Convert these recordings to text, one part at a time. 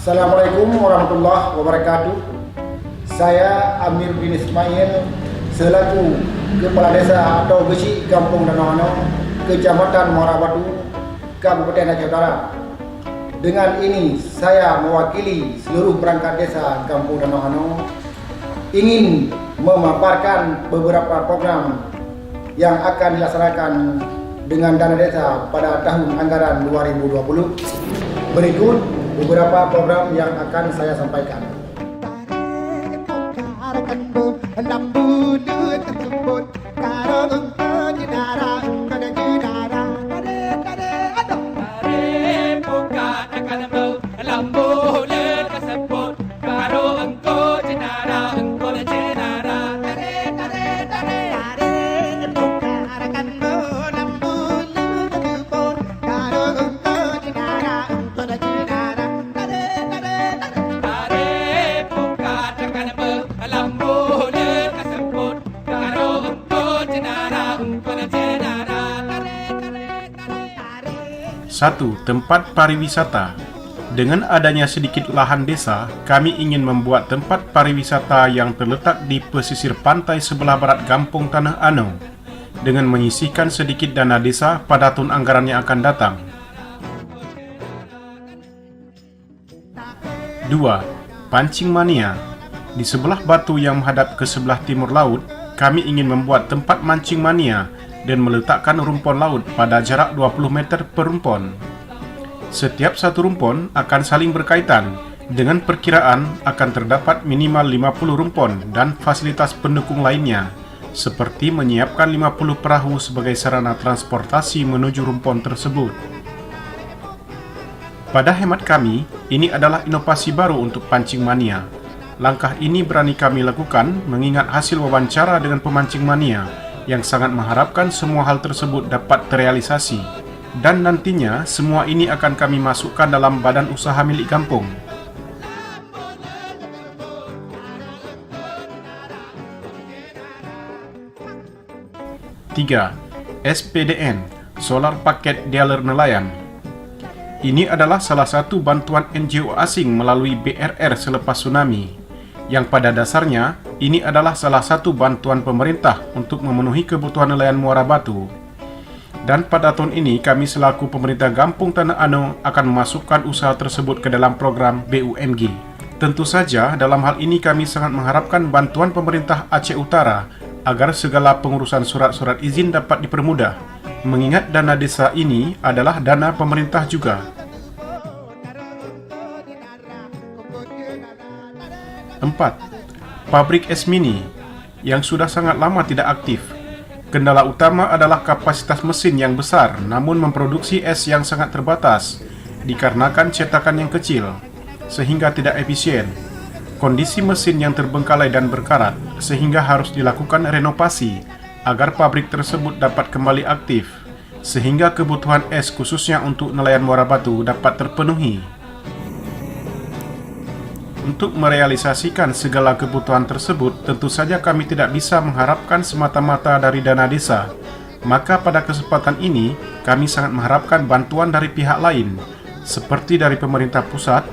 Assalamualaikum warahmatullahi wabarakatuh. Saya Amiruddin Ismail selaku Kepala Desa atau Besi Kampung Danau Ano, Kecamatan Muara Batu, Kabupaten Aceh Utara. Dengan ini saya mewakili seluruh perangkat desa Kampung Danau Ano ingin memaparkan beberapa program yang akan dilaksanakan dengan dana desa pada tahun anggaran 2020. Berikut beberapa program yang akan saya sampaikan. Satu, tempat pariwisata. Dengan adanya sedikit lahan desa, kami ingin membuat tempat pariwisata yang terletak di pesisir pantai sebelah barat Kampung Tanah Ano dengan menyisihkan sedikit dana desa pada tahun anggaran yang akan datang. 2. Pancing mania. Di sebelah batu yang menghadap ke sebelah timur laut, kami ingin membuat tempat mancing mania dan meletakkan rumpon laut pada jarak 20 meter per rumpon. Setiap satu rumpon akan saling berkaitan, dengan perkiraan akan terdapat minimal 50 rumpon dan fasilitas pendukung lainnya, seperti menyiapkan 50 perahu sebagai sarana transportasi menuju rumpon tersebut. Pada hemat kami, ini adalah inovasi baru untuk pancing mania. Langkah ini berani kami lakukan mengingat hasil wawancara dengan pemancing mania yang sangat mengharapkan semua hal tersebut dapat terrealisasi, dan nantinya semua ini akan kami masukkan dalam badan usaha milik kampung. Tiga, SPDN, Solar Paket Dealer Nelayan. Ini adalah salah satu bantuan NGO asing melalui BRR selepas tsunami, yang pada dasarnya ini adalah salah satu bantuan pemerintah untuk memenuhi kebutuhan nelayan Muara Batu. Dan pada tahun ini kami selaku pemerintah Kampung Tanah Ano akan memasukkan usaha tersebut ke dalam program BUMG. Tentu saja dalam hal ini kami sangat mengharapkan bantuan pemerintah Aceh Utara agar segala pengurusan surat-surat izin dapat dipermudah, mengingat dana desa ini adalah dana pemerintah juga. 4. Pabrik es mini yang sudah sangat lama tidak aktif. Kendala utama adalah kapasitas mesin yang besar namun memproduksi es yang sangat terbatas dikarenakan cetakan yang kecil sehingga tidak efisien. Kondisi mesin yang terbengkalai dan berkarat sehingga harus dilakukan renovasi agar pabrik tersebut dapat kembali aktif sehingga kebutuhan es khususnya untuk nelayan Muara Batu dapat terpenuhi. Untuk merealisasikan segala kebutuhan tersebut, tentu saja kami tidak bisa mengharapkan semata-mata dari dana desa. Maka pada kesempatan ini, kami sangat mengharapkan bantuan dari pihak lain, seperti dari pemerintah pusat,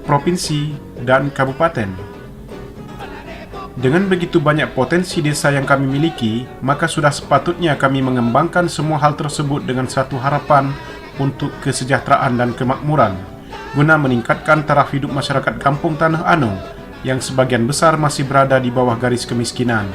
provinsi, dan kabupaten. Dengan begitu banyak potensi desa yang kami miliki, maka sudah sepatutnya kami mengembangkan semua hal tersebut dengan satu harapan untuk kesejahteraan dan kemakmuran, guna meningkatkan taraf hidup masyarakat Kampung Tanah Ano yang sebagian besar masih berada di bawah garis kemiskinan.